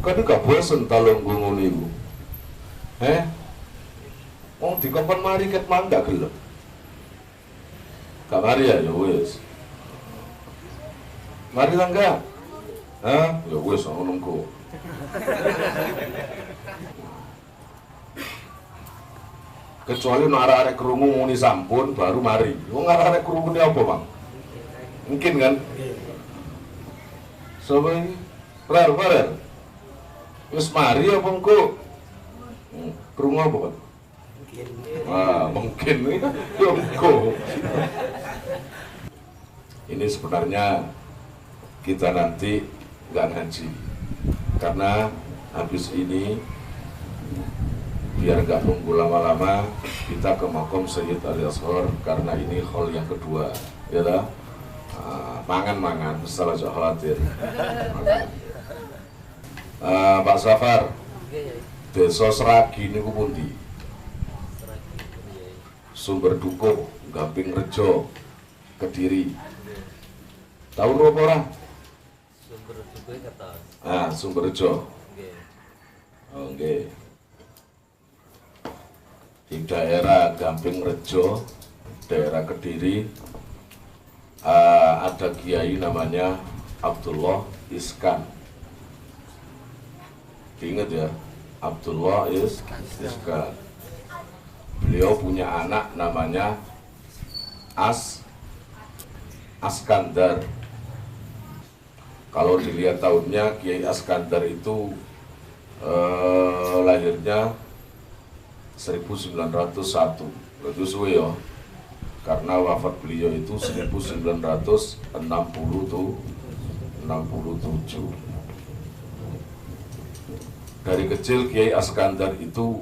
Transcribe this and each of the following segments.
Kan gak bosen talung ngono niku. Wong dikongkon mari ket mangga gelem. Gak mari ya wis. Mari lah enggak? Ya wis ngono engko. Kecuali arek-arek krungu muni sampun baru mari. Wong arek-arek krungune apa, Bang? Mungkin kan? Sopo iki? Rel. Wis mari apa engko? Krungu apa, Bang? Mungkin ya engko. Ini sebenarnya kita nanti nggak ngaji karena habis ini biar nggak nunggu lama-lama kita ke makom Sayyid Ali Asghar karena ini hall yang kedua ya lah. Mangan salah jangan khawatir. Pak Safar, desa Seragi niku pundi? Sumber Dukuh, Gamping Rejo, Kediri. Tahu apa ora? Sumber Dukuh kata. Sumber Rejo. Nggih. Di daerah Gamping Rejo, daerah Kediri, ada kiai namanya Abdullah Iskan. Diingat ya, Abdullah Iskan. Beliau punya anak namanya Askandar. Kalau dilihat tahunnya, Kiai Askandar itu lahirnya 1901. Itu suwe ya. Karena wafat beliau itu 1967. Dari kecil Kiai Askandar itu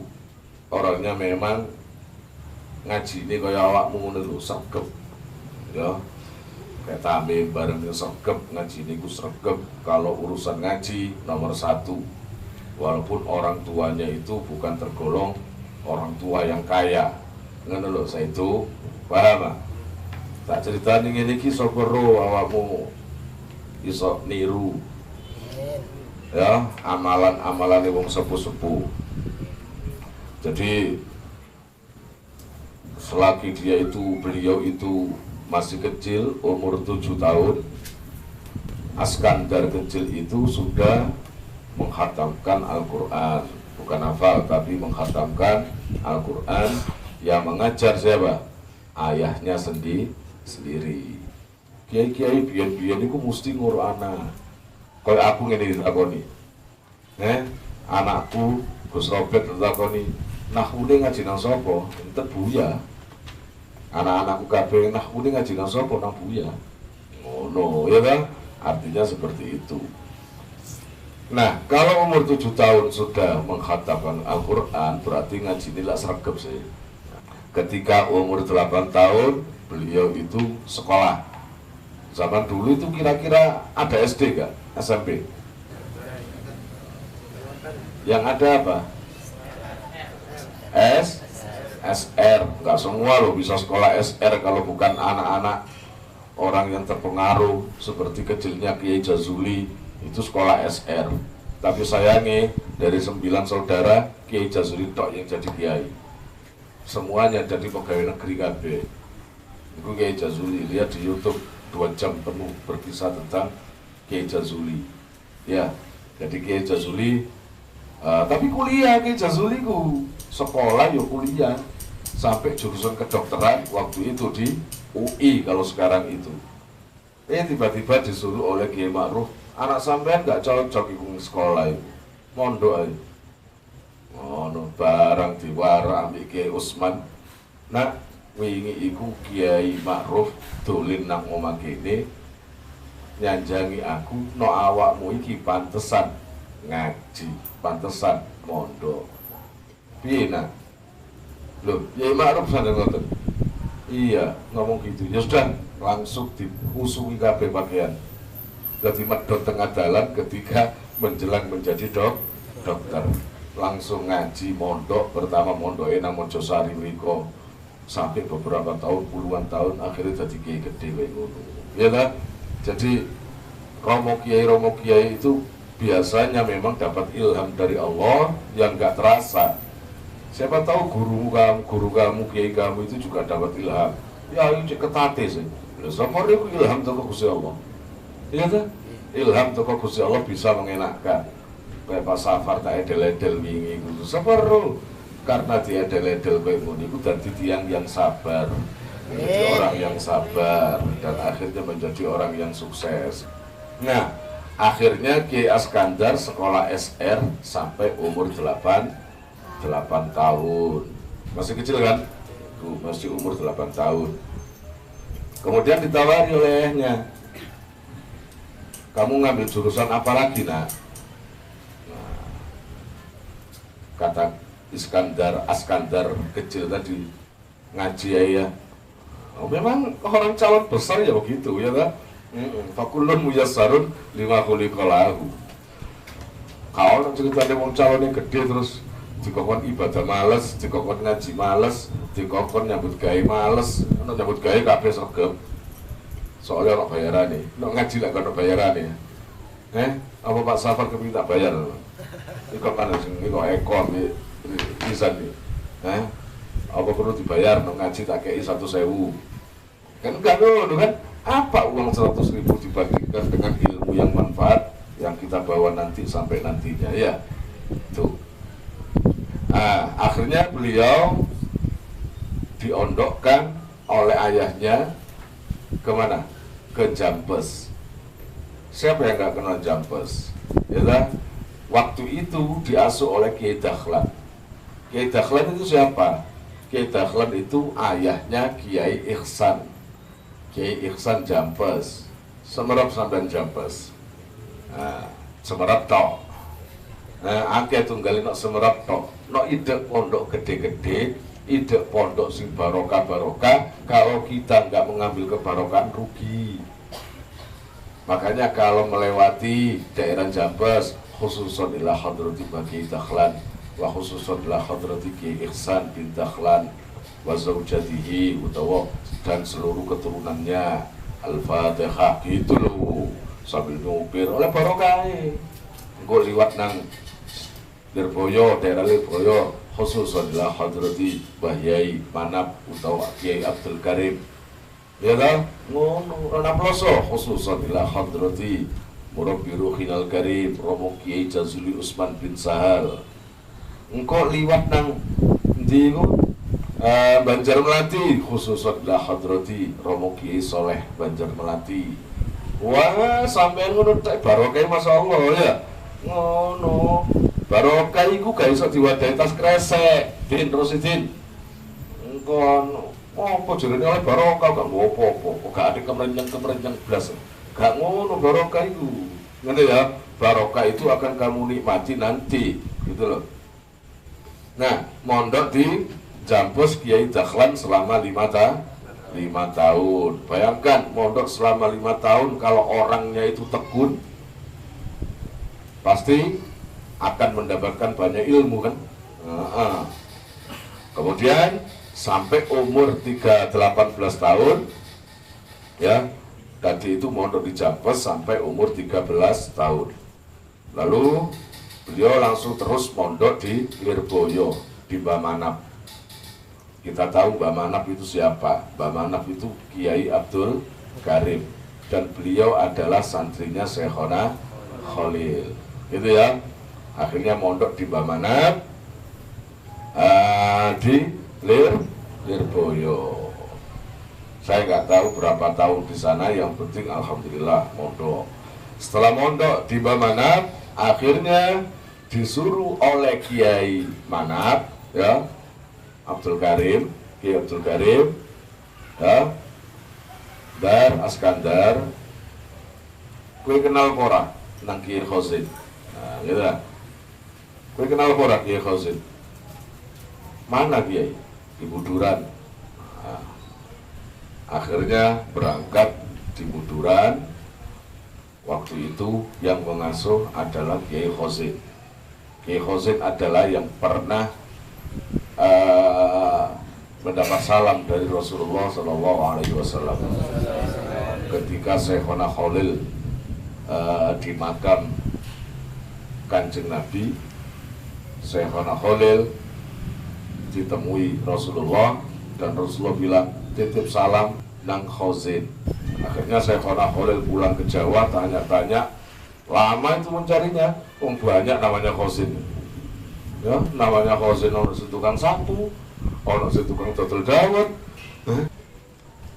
orangnya memang ngaji ini kaya awakmu ngono lho, sregep. Ya. Kayak tamim bareng sregep, ngaji niku sregep. Kalau urusan ngaji nomor 1. Walaupun orang tuanya itu bukan tergolong orang tua yang kaya. Ngono lho, saya itu paham. Tak ceritani ngene iki sapa ro awakmu iso niru. Ya, amalan-amalane wong sepuh-sepuh. Jadi selagi beliau itu masih kecil, umur 7 tahun, Askandar kecil itu sudah menghatamkan Al-Quran. Bukan hafal, tapi menghatamkan Al-Quran. Yang mengajar siapa? Ayahnya sendiri. Kiai-kiai biyen-biyen itu mesti ngurus anak. Kayak aku ngene ditakoni. Anakku Gus Robert ditakoni, nahune ngaji nang sapa? Enten Buya. Anak-anakku kabeh nahune ngaji nang sapa? Nang Buya. Ngono, ya kan? Artinya seperti itu. Nah, kalau umur 7 tahun sudah menghatamkan Al-Quran, berarti ngaji ini lah sregep sih. Ketika umur 8 tahun, beliau itu sekolah. Zaman dulu itu kira-kira ada SD gak? SMP? Yang ada apa? SR. Nggak semua loh bisa sekolah SR kalau bukan anak-anak orang yang terpengaruh seperti kecilnya Kiai Jazuli, itu sekolah SR. Tapi sayangnya dari 9 saudara, Kiai Jazuli tok yang jadi kiai. Semuanya jadi pegawai negeri kabeh. Itu Kiai Jazuli, lihat di YouTube 2 jam penuh berkisah tentang Kiai Jazuli. Ya, jadi Kiai Jazuli, tapi kuliah Kiai Jazuli ku sekolah ya kuliah sampai jurusan kedokteran waktu itu di UI kalau sekarang itu. Tiba-tiba disuruh oleh Kiai Ma'ruf, anak sampean gak cocok ikut sekolah itu, mondok aja. Barang diwara ambik Kiai Usman. Nah, wingi iku Kiai Ma'ruf dolen nang omah kene nyanjangi aku, no awakmu iki pantesan ngaji, pantesan mondok. Piye nak? Loh, Kiai Ma'ruf sadar ngoten. Iya, ngomong gitu. Ya sudah, langsung diusungi kabeh pakaian. Jadi medhot tengah dalan ketika menjelang menjadi dokter. Langsung ngaji mondok, pertama mondoknya nang Mojosari mriko. Sampai beberapa tahun, puluhan tahun, akhirnya jadi kiai gede kayak ngono. Ya kan? Jadi Romo Kiai itu biasanya memang dapat ilham dari Allah yang nggak terasa. Siapa tahu guru kamu, kiai kamu itu juga dapat ilham. Ya ini ketate sih. Sama itu ilham toko Gusti Allah. Iya kan? Ilham toko Gusti Allah bisa mengenakkan. Kayak Pak Safar tak edel-edel wingi itu seperti karena dia edel-edel kayak ngono itu dadi tiyang yang sabar. Menjadi orang yang sabar dan akhirnya menjadi orang yang sukses. Nah, akhirnya Kiai Askandar sekolah SR sampai umur 8 tahun. Masih kecil kan? Tuh, masih umur 8 tahun. Kemudian ditawari olehnya, kamu ngambil jurusan apa lagi nak? Nah, kata Askandar kecil tadi, ngaji ya. Oh, memang orang calon besar ya begitu ya kan? Fakulun muyassarun lima khuliqalahu. Kalau ceritanya wong calon yang gede terus dikokon ibadah males, dikokon ngaji males, dikokon nyambut gawe males, nyambut gawe kabeh sregep. Soalnya ono bayarane, nek ngaji lek ono bayarane. Apa Pak Safar keminta bayar? Iku kan sing iku ekor pisan iki. Apa perlu dibayar nek ngaji tak kei 100.000. Kan enggak ngono kan? Apa uang 100.000 dibandingkan dengan ilmu yang manfaat yang kita bawa nanti sampai nantinya ya. Tuh. Nah, akhirnya beliau diondokkan oleh ayahnya kemana? Ke Jambes. Siapa yang nggak kenal Jambes? Ya kan? Waktu itu diasuh oleh Kiai Dahlan. Kiai Dahlan itu siapa? Kiai Dahlan itu ayahnya Kiai Ihsan. Kiai Ihsan Jambes. Semerap sampean Jambes. Nah, Semerap tok. Nah, akeh tunggalin nok Semerap tok. Nok ide pondok gede-gede, ide pondok sing barokah-barokah, kalau kita nggak mengambil kebarokan rugi. Makanya kalau melewati daerah Jambes, khususon ila hadrati Kiai Dahlan, wa khususon ila hadrati Kiai Ihsan bin Dahlan, wa zaujatihi utawa dan seluruh keturunannya. Al-Fatihah gitu loh, sambil nyupir oleh barokah. Engko liwat nang Lirboyo, daerah Lirboyo, khususon ila hadrati Bahyai Manap utawa Kiai Abdul Karim. Ya kan? Ngono ana ploso khususon ila hadrati Murabbi Ruhinal Karim Romo Kiai Jazuli Usman bin Sahal. Engko liwat nang ndi iku? Banjarmelati khususon ila hadrati Romo Kiai Soleh Banjarmelati. Wah, sampean ngono tek barokah masyaallah ya. Ngono. Barokah iku gak iso diwadahi tas kresek, Din Rosidin. Engko apa jenenge oleh barokah gak apa-apa, gak ada kemerenyang blas. Gak ngono barokah iku. Ngene ya, barokah itu akan kamu nikmati nanti, gitu loh. Nah, mondok di Jambes Kiai Dahlan selama 5 tahun. Bayangkan mondok selama 5 tahun, kalau orangnya itu tekun, pasti akan mendapatkan banyak ilmu kan. Kemudian sampai umur 18 tahun ya, tadi itu mondok di Jambes sampai umur 13 tahun. Lalu beliau langsung terus mondok di Lirboyo, di Mbah Manap. Kita tahu Mbah Manap itu siapa? Mbah Manap itu Kiai Abdul Karim, dan beliau adalah santrinya Syekhona Khalil, gitu ya. Akhirnya mondok di Mbah Manap, di Lirboyo. Saya nggak tahu berapa tahun di sana, yang penting alhamdulillah mondok. Setelah mondok di Mbah Manap, akhirnya disuruh oleh Kiai Manap ya, Abdul Karim, Kiai Abdul Karim ya, dan Askandar, kue kenal pora nang Kiai Khozin. Nah, gitu lah. Kue kenal pora Kiai Khozin? Mana Kiai? Di Buduran. Nah, akhirnya berangkat di Buduran. Waktu itu yang mengasuh adalah Kiai Khozin. Kiai Khozin adalah yang pernah mendapat salam dari Rasulullah SAW ketika Syekhona Khalil di makam Kanjeng Nabi Syekhona Khalil ditemui Rasulullah, dan Rasulullah bilang titip salam nang Khazin. Akhirnya Syekhona Khalil pulang ke Jawa, tanya-tanya, lama itu mencarinya, banyak namanya Khazin. Ya, namanya Khazin, ono si tukang sapu, ono si tukang dodol dawet.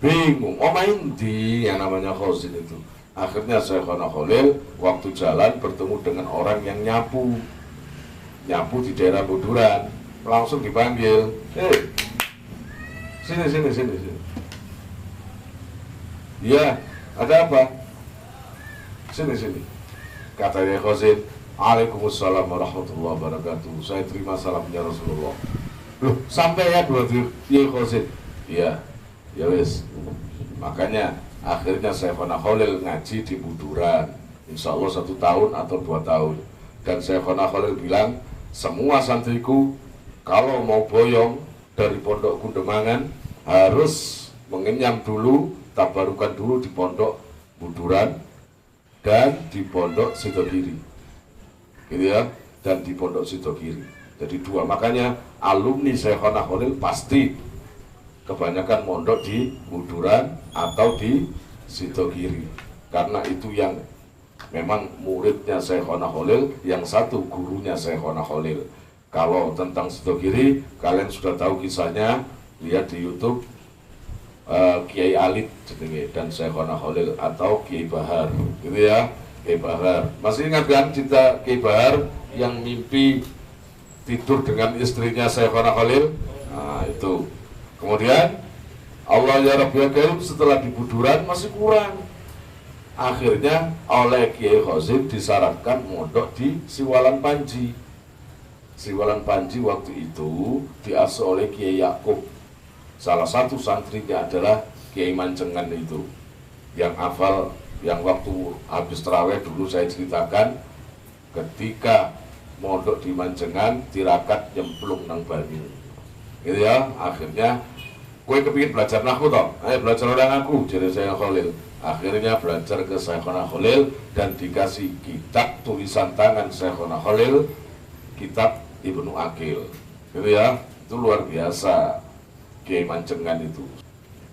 Bingung, main di yang namanya Khazin itu. Akhirnya Syekhona Khalil waktu jalan bertemu dengan orang yang nyapu di daerah Buduran, langsung dipanggil, sini. Iya, ada apa? Sini. Katanya Khazin, Waalaikumsalam warahmatullahi wabarakatuh. Saya terima salamnya Rasulullah. Loh, sampai ya berarti ya Khazin? Iya, ya wis. Makanya akhirnya Syekhona Khalil ngaji di Buduran, insya Allah 1 tahun atau 2 tahun. Dan Syekhona Khalil bilang, semua santriku kalau mau boyong dari pondok Kundemangan harus mengenyam dulu, tabarukan dulu di pondok Buduran dan di pondok Sidogiri, gitu ya, dan di pondok Sidogiri. Jadi 2. Makanya alumni Syekhona Khalil pasti kebanyakan mondok di Buduran atau di Sidogiri, karena itu yang memang muridnya Syekhona Khalil, yang satu gurunya Syekhona Khalil. Kalau tentang Sidogiri kalian sudah tahu kisahnya, lihat di YouTube, Kiai Alit dan Syekhona Khalil atau Kiai Bahar, gitu ya. Kiai Bahar, masih ingat kan cerita Kiai Bahar yang mimpi tidur dengan istrinya Syekhona Khalil? Nah itu. Kemudian Allah ya Rabbi Karim setelah di Buduran masih kurang. Akhirnya oleh Kiai Khazin disarankan mondok di Siwalan Panji. Siwalan Panji waktu itu diasuh oleh Kiai Yakub. Salah satu santrinya adalah Kiai Mancengan itu, yang hafal, yang waktu habis terawih dulu saya ceritakan, ketika mondok di Mancengan tirakat nyemplung nang banyu, gitu ya. Akhirnya kowe kepingin belajar nahwu toh, ayo belajar orang aku, jadi saya Khalil. Akhirnya belajar ke Syekhona Khalil dan dikasih kitab tulisan tangan Syekhona Khalil, kitab Ibnu Aqil, gitu ya. Itu luar biasa Kiai Mancengan itu.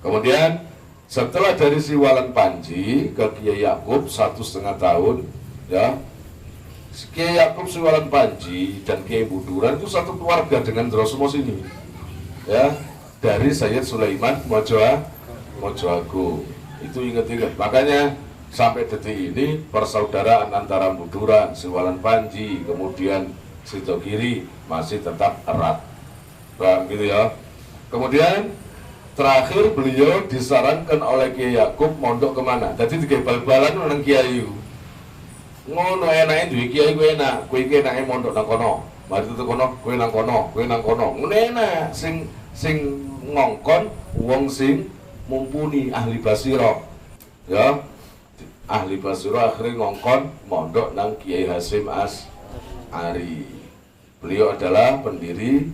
Kemudian setelah dari Siwalan Panji ke Kiai Yakub 1,5 tahun, ya. Kiai Yakub Siwalan Panji dan Kiai Buduran itu satu keluarga dengan Drosmos ini, ya. Dari Sayyid Sulaiman Mojoagung. Itu ingat-ingat. Makanya sampai detik ini persaudaraan antara Buduran, Siwalan Panji, kemudian Sidogiri masih tetap erat. Bang, gitu ya. Kemudian terakhir beliau disarankan oleh Kiai Yakub mondok kemana? Jadi tiga bal-balan nang Kiai. Ngono enake duwe Kiai ku enak, kowe iki enake mondok nang kono. Mari tutu kono, kowe nang kono, kowe nang kono. Ngono enak, sing ngongkon wong sing mumpuni ahli basira. Ya. Ahli basira akhirnya ngongkon mondok nang Kiai Hasyim Asy'ari. Beliau adalah pendiri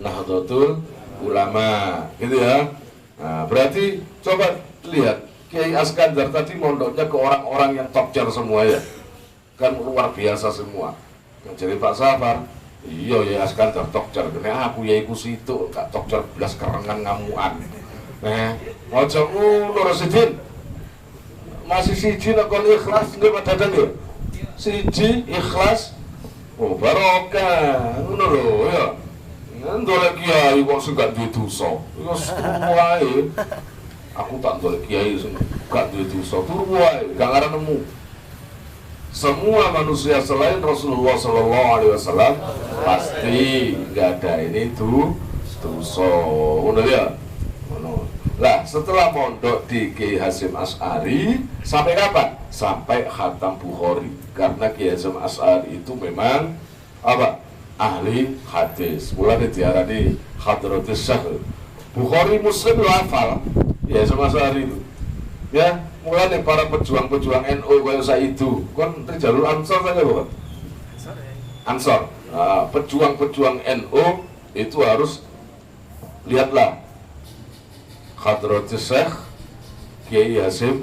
Nahdlatul Ulama, gitu ya. Nah, berarti coba lihat Kiai Askandar tadi mondoknya ke orang-orang yang top tier semua ya, kan luar biasa semua. Yang jadi Pak Safar, iya ya Askandar top tier, kena aku ya iku situ gak top tier belas kerengan ngamuan. Ojo ngono Rasidin, masih siji nek ikhlas nggih Pak Dadan ya, siji ikhlas, oh barokah, ngono lho ya. Ndolek kiai kok sing gak duwe dosa. Ya turu wae. Aku tak ndolek kiai sing gak duwe dosa. Turu wae, gak ngarep nemu. Semua manusia selain Rasulullah sallallahu alaihi wasallam pasti gak ada ini dosa. Ngono ya. Ngono. Lah, setelah mondok di Kiai Hasyim Asy'ari sampai kapan? Sampai khatam Bukhari. Karena Kiai Hasyim Asy'ari itu memang apa? Ahli hadis, mulai diarani Hadratus Syekh. Bukhari Muslim lu hafal, ya sama sehari itu. Ya, mulai para pejuang-pejuang NU kayak saya itu, kan jalur Ansor saja bukan? Ansor. Nah, pejuang-pejuang NU itu harus lihatlah Hadratus Syekh Kiai Hasyim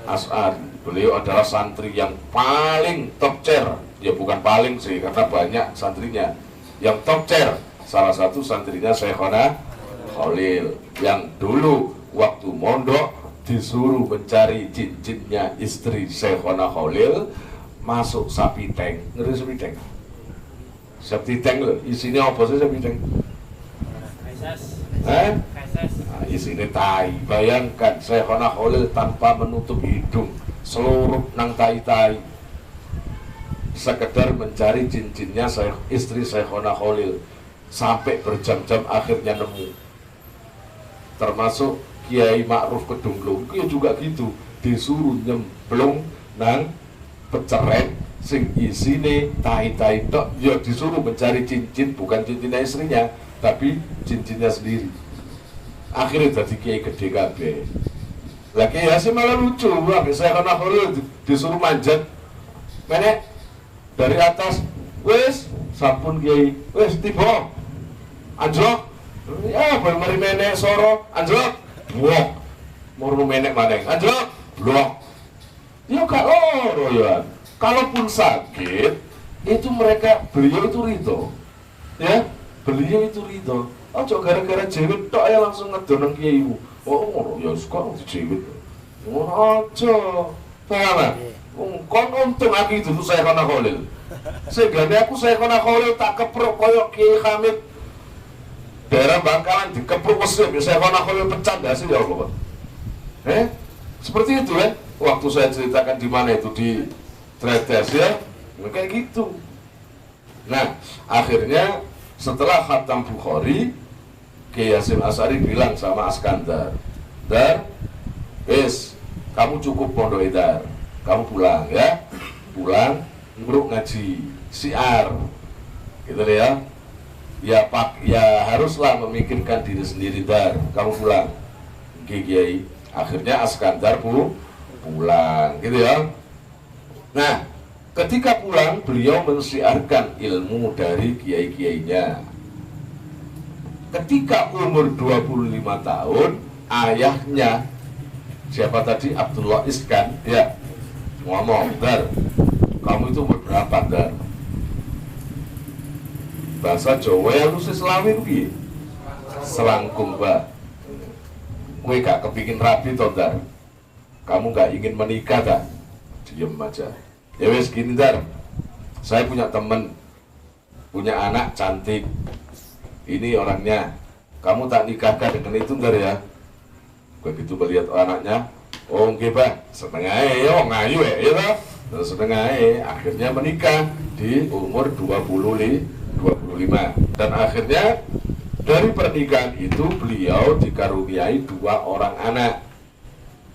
Asy'ari. Beliau adalah santri yang paling top chair Ya bukan paling sih, karena banyak santrinya. Yang top chair, salah satu santrinya Syekhona Khalil, yang dulu waktu mondok disuruh mencari cincinnya istri Syekhona Khalil, masuk sapi tank. Ngeri sapi tank? Sapi tank loh, isinya apa sih sapi tank? Nah, isinya tai. Bayangkan Syekhona Khalil tanpa menutup hidung, seluruh nang tai-tai, sekedar mencari cincinnya istri Syekhona Khalil, sampai berjam-jam akhirnya nemu. Termasuk Kiai Ma'ruf Kedungklung itu juga gitu, disuruh nyemplung nang peceret sing isine tai-tai tok, ya disuruh mencari cincin, bukan cincinnya istrinya tapi cincinnya sendiri. Akhirnya jadi kiai gede kabeh. Lagi ya sih malah lucu, Syekhona Khalil disuruh manjat menek dari atas, wes sampun kiai, wes tiba anjlok, ya mari menek soro anjlok, blok murnu menek maneng anjlok, blok. Ya gak loro ya. Kalaupun sakit itu beliau itu ridho, ya beliau itu ridho. Ojo gara-gara jewit tok ya langsung ngedoneng kiaimu. Oh ngono ya sekarang dijewit. Ngono aja. Paham? Kon untung aku itu Syekhona Khalil. Sehingga aku Syekhona Khalil tak kepruk koyok Kiai Hamid. Daerah Bangkalan dikepruk mesir, Syekhona Khalil pecat hasil ya Allah. Seperti itu kan? Waktu saya ceritakan di mana itu di Tretes ya, kayak gitu. Nah, akhirnya setelah khatam Bukhari, Kiai Hasyim Asy'ari bilang sama Askandar, Dar, wes, kamu cukup pondok Dar, kamu pulang ya, pulang, nguruk ngaji, siar, gitu deh ya. Ya pak, ya haruslah memikirkan diri sendiri Dar, kamu pulang, Kiai. Akhirnya Askandar pulang, gitu ya. Nah, ketika pulang beliau mensiarkan ilmu dari kiai-kiainya. Ketika umur 25 tahun, ayahnya siapa tadi? Abdullah Iskan, ya, ngomong, Dar, kamu itu umur berapa, Dar? Bahasa Jawa ya lu selawi piye? Selangkung, Mbak. Gue gak kepingin rapi toh, Dar. Kamu gak ingin menikah, tak? Diem aja. Ya wes gini, Dar, saya punya temen, punya anak cantik, ini orangnya, kamu tak nikahkan dengan itu, Dar ya. Begitu melihat anaknya, oh oke Pak, seneng aja, oh ngayu ya, terus seneng aja. Akhirnya menikah di umur 25. Dan akhirnya dari pernikahan itu beliau dikaruniai 2 orang anak.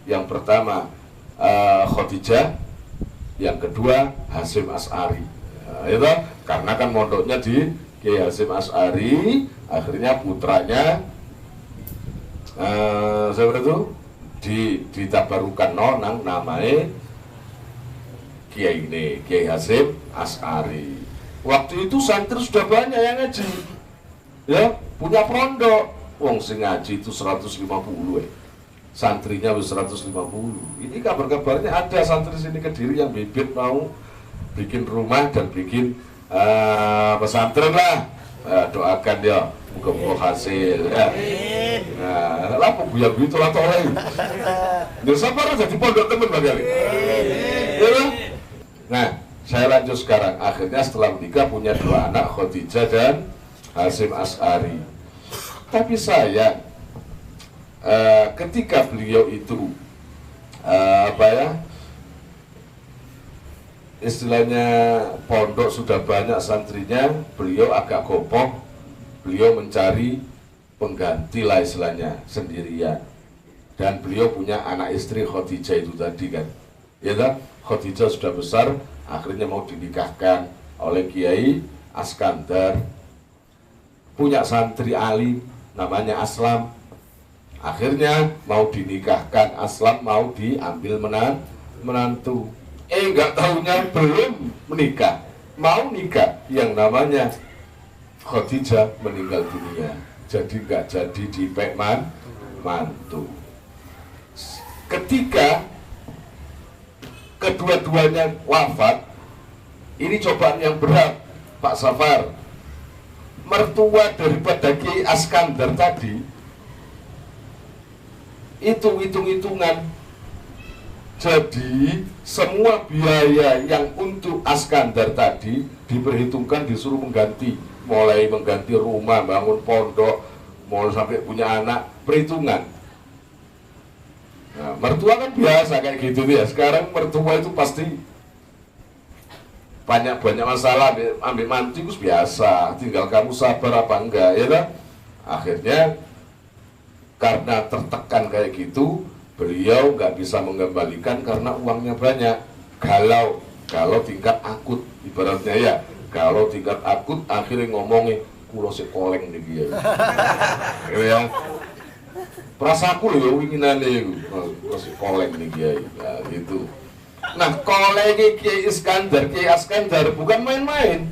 Yang pertama Khadijah, yang kedua Hasyim Asy'ari. Itu karena kan mondoknya di Kiai Hasyim Asy'ari, akhirnya putranya seperti itu ditabarukan nonang namanya Kiai ini, Kiai Hasyim Asy'ari. Waktu itu santri sudah banyak yang ngaji, ya punya pondok. Wong sing ngaji itu 150 santrinya 150. Ini kabar-kabarnya ada santri sini Kediri yang bibit mau bikin rumah dan bikin pesantren lah. Doakan ya, muka-muka hasil ya. Nah, lah pembuyang gitu lah toleh. Nggak sabar jadi pondok temen bagaimana? Ya, nah, saya lanjut sekarang. Akhirnya setelah menikah punya 2 anak, Khadijah dan Hasyim Asy'ari. Tapi sayang, ketika beliau itu istilahnya pondok sudah banyak santrinya, beliau agak gopoh, beliau mencari pengganti lah istilahnya sendirian. Dan beliau punya anak istri Khadijah itu tadi kan, ya kan? Khadijah sudah besar, akhirnya mau dinikahkan oleh Kiai Askandar. Punya santri alim namanya Aslam. Akhirnya mau dinikahkan, Aslam mau diambil menantu. Nggak tahunya belum menikah, mau nikah, yang namanya Khadijah meninggal dunia. Jadi nggak jadi dipek mantu. Ketika kedua-duanya wafat, Ini cobaan yang berat, Pak Safar. Mertua daripada Kiai Askandar tadi itu hitung-hitungan. Jadi semua biaya yang untuk Askandar tadi diperhitungkan, disuruh mengganti, mulai mengganti rumah, bangun pondok, mau sampai punya anak, perhitungan. Nah, mertua kan biasa kayak gitu ya. Sekarang mertua itu pasti banyak masalah, ambil mantu itu biasa, tinggal kamu sabar apa enggak, ya kan? Akhirnya karena tertekan kayak gitu, beliau nggak bisa mengembalikan karena uangnya banyak. Kalau tingkat akut, ibaratnya ya, kalau tingkat akut akhirnya ngomongin kulo si koleng nih dia, ya. Perasaku loh winginane kulo si koleng nih dia, ya, gitu. Nah, kolengnya Kiai Askandar bukan main-main.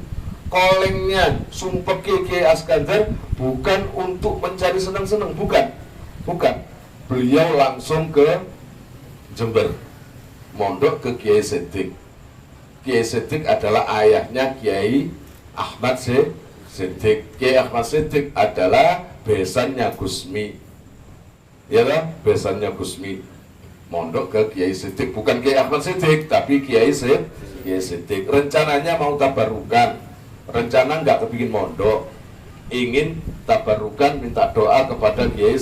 Kolengnya sumpah Kiai Askandar bukan untuk mencari senang-senang, bukan. Beliau langsung ke Jember, mondok ke Kiai Siddiq. Kiai Siddiq adalah ayahnya Kiai Ahmad Siddiq. Kiai Ahmad Siddiq adalah besannya Gusmi, ya kan? Besannya Gusmi. Mondok ke Kiai Siddiq, bukan Kiai Ahmad Siddiq, tapi Kiai Siddiq. Rencananya mau tabarukan, rencana nggak kepingin mondok, ingin tabarukan, minta doa kepada Kiai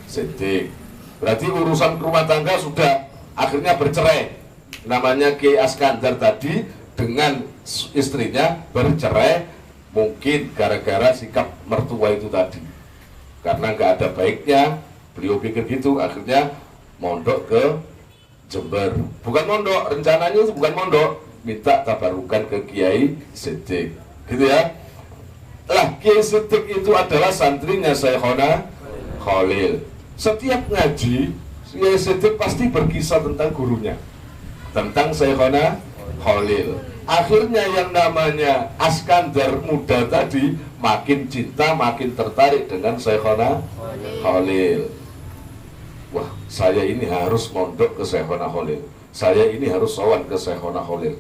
Siddiq. Berarti urusan rumah tangga sudah akhirnya bercerai. Namanya Kiai Askandar tadi dengan istrinya bercerai, mungkin gara-gara sikap mertua itu tadi. Karena nggak ada baiknya, beliau pikir gitu, akhirnya mondok ke Jember. Bukan mondok, rencananya itu bukan mondok, minta tabarukan ke Kiai Siddiq, gitu ya. Lah, Kiai Siddiq itu adalah santrinya Syekhona Khalil. Setiap ngaji, Kiai Siddiq pasti berkisah tentang gurunya, tentang Syekhona Khalil. Akhirnya yang namanya Askandar muda tadi makin cinta, makin tertarik dengan Syekhona Khalil. Wah, saya ini harus mondok ke Syekhona Khalil. Saya ini harus sowan ke Syekhona Khalil.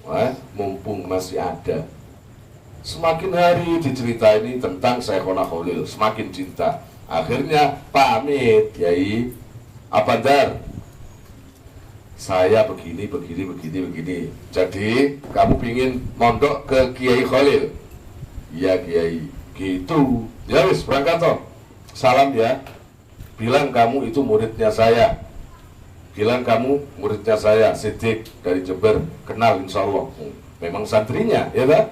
Wah, mumpung masih ada. Semakin hari diceritain tentang Syekhona Khalil, semakin cinta. Akhirnya pamit, Kiai Abandar. Saya begini. Jadi kamu pingin mondok ke Kiai Khalil? Iya Kiai. Gitu. Ya wis, berangkat toh. Salam ya. Bilang kamu itu muridnya saya. Bilang kamu muridnya saya, Siddiq dari Jember, kenal insya Allah. Memang santrinya, ya kan?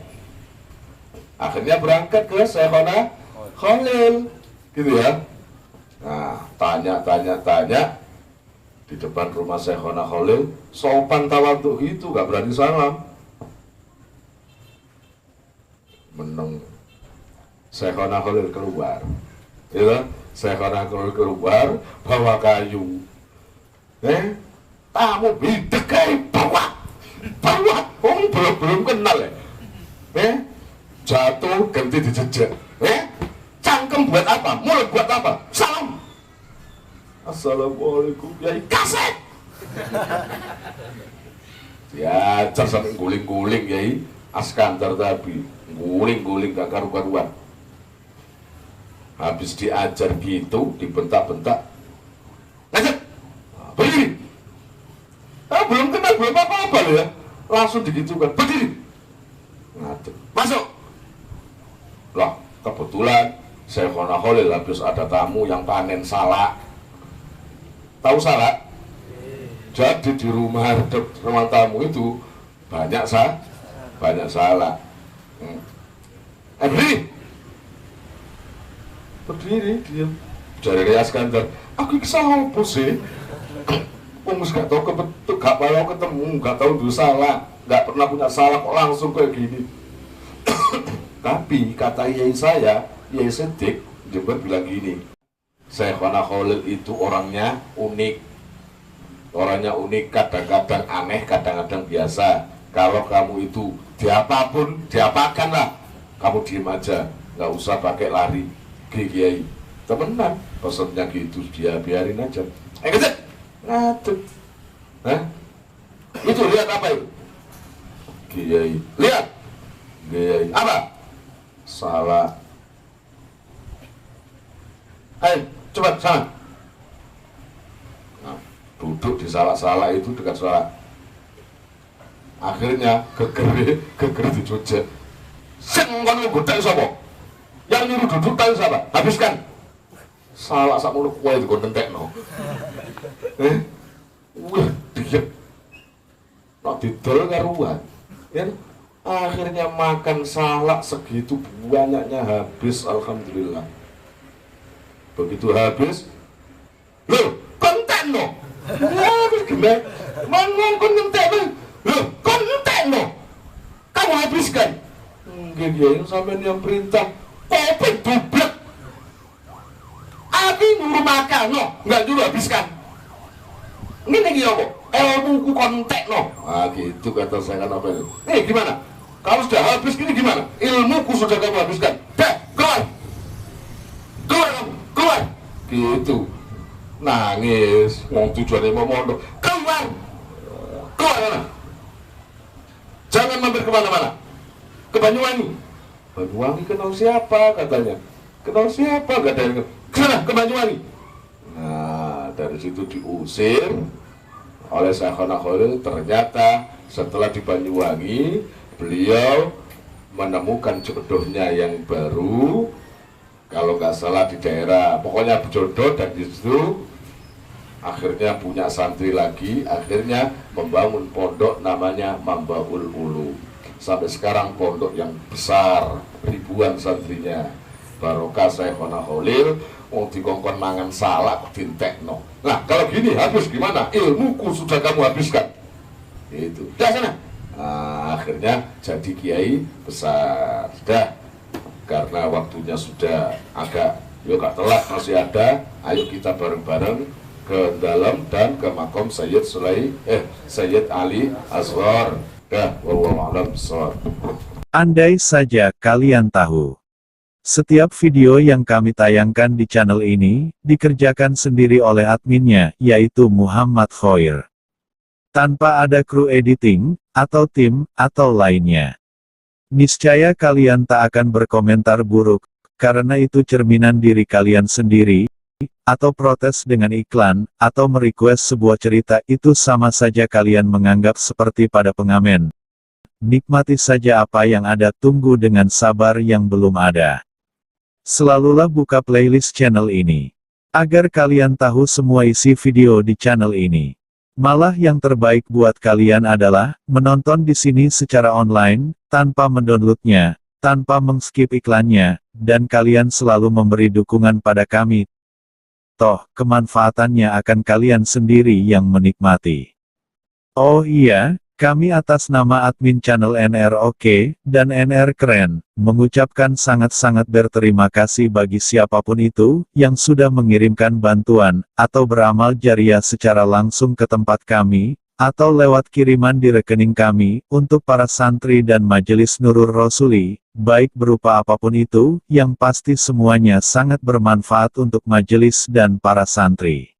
Akhirnya berangkat ke Syekhona Khalil, gitu ya. Nah, tanya di depan rumah Syekhona Khalil, sopan tawaduk itu, gak berani salam. Meneng Syekhona Khalil keluar, ya kan? Syekhona Khalil keluar bawa kayu. Tamu bidekai bawa, belum kenal ya. Jatuh ganti dijejak. Cangkem buat apa? Mulut buat apa? Salam. Assalamualaikum Kiai. Kaset. Diajar sampai guling-guling Kiai Askandar tadi, guling-guling gak karu-karuan. Habis diajar gitu, dibentak-bentak, ngajak, berdiri. Belum kenal, belum apa-apa loh ya. Langsung digitukan, berdiri. Ngadep, masuk. Lah, kebetulan Syekhona Khalil habis ada tamu yang panen salak. Tahu salak? Jadi di rumah tamu itu banyak salak. Berdiri diam. Dari Askandar, aku salah apa sih? Gak tahu kebetul, gak mau ketemu, gak tahu dulu salah, gak pernah punya salah kok langsung kayak gini. Tapi kata Yai saya, Yai Siddiq Jember bilang gini, Syekhona Khalil itu orangnya unik, kadang-kadang aneh, kadang-kadang biasa. Kalau kamu itu diapakan lah, kamu diem aja, nggak usah pakai lari. Kiai temenan, pesennya gitu, dia biarin aja. Ngadep. Itu lihat apa itu? Kiai, lihat, Kiai, apa? Salah. Ayo, coba sana. Nah, duduk di salah-salah itu dekat salah. Akhirnya geger dicucek. Sing ngono godhek sapa? Yang nyuruh duduk tahu siapa? Habiskan. Salah sak mulut kowe itu kontentekno. Wah, dia. Nak didol karuan. Ya, akhirnya makan salak segitu banyaknya habis, alhamdulillah. Begitu habis, loh, kontenno. Ya, gimana? Mangong kontenno. Loh, kontenno. Kamu habiskan. Nggih, sampeyan yang perintah. Kopi dublek. Aku nyuruh makan, no, nggak nyuruh habiskan. Ini nih apa? Ilmuku kontek, no. Ah gitu kata saya kan apa itu? Gimana? Kalau sudah habis gini gimana? Ilmuku sudah kamu habiskan. Dah, keluar. Gitu. Nangis. Mau tujuannya mau mondok. Keluar mana? Jangan mampir kemana-mana. Ke Banyuwangi. Banyuwangi kenal siapa katanya? Kenal siapa katanya? Kesana ke Banyuwangi. Nah dari situ diusir oleh Syekhona Khalil. Ternyata setelah di Banyuwangi beliau menemukan jodohnya yang baru. Kalau nggak salah di daerah pokoknya berjodoh, dan di situ akhirnya punya santri lagi. Akhirnya membangun pondok namanya Mambaul Ulu. Sampai sekarang pondok yang besar, ribuan santrinya. Barokah Syekhona Khalil, mau dikongkon mangan salak dintekno. Nah kalau gini habis gimana? Ilmuku sudah kamu habiskan. Itu. Dah sana. Nah, akhirnya jadi kiai besar. Dah. Karena waktunya sudah agak telat masih ada. Ayo kita bareng-bareng ke dalam dan ke makom Sayyid Ali Asghar. Dah, wallahu a'lam bishawab. Andai saja kalian tahu, setiap video yang kami tayangkan di channel ini, dikerjakan sendiri oleh adminnya, yaitu Muhammad Khoir. Tanpa ada kru editing, atau tim, atau lainnya. Niscaya kalian tak akan berkomentar buruk, karena itu cerminan diri kalian sendiri, atau protes dengan iklan, atau merequest sebuah cerita, itu sama saja kalian menganggap seperti pada pengamen. Nikmati saja apa yang ada, tunggu dengan sabar yang belum ada. Selalulah buka playlist channel ini, agar kalian tahu semua isi video di channel ini. Malah yang terbaik buat kalian adalah, menonton di sini secara online, tanpa mendownloadnya, tanpa mengskip iklannya, dan kalian selalu memberi dukungan pada kami. Toh, kemanfaatannya akan kalian sendiri yang menikmati. Oh iya, kami atas nama admin channel NR dan NR Keren, mengucapkan sangat-sangat berterima kasih bagi siapapun itu, yang sudah mengirimkan bantuan, atau beramal jariah secara langsung ke tempat kami, atau lewat kiriman di rekening kami, untuk para santri dan majelis Nurul Rasuli, baik berupa apapun itu, yang pasti semuanya sangat bermanfaat untuk majelis dan para santri.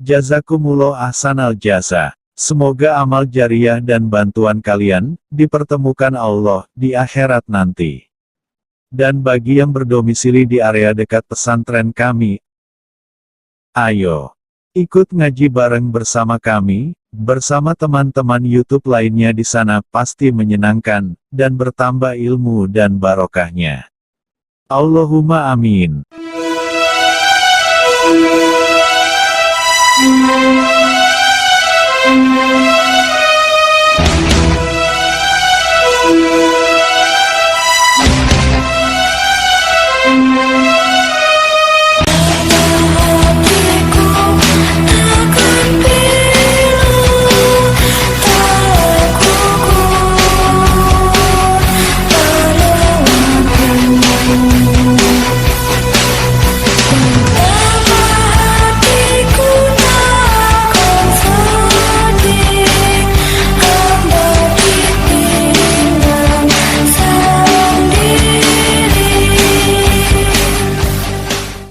Jazakumullah ahsanal jasa. Semoga amal jariah dan bantuan kalian, dipertemukan Allah, di akhirat nanti. Dan bagi yang berdomisili di area dekat pesantren kami, ayo, ikut ngaji bareng bersama kami, bersama teman-teman YouTube lainnya di sana, pasti menyenangkan, dan bertambah ilmu dan barokahnya. Allahumma amin.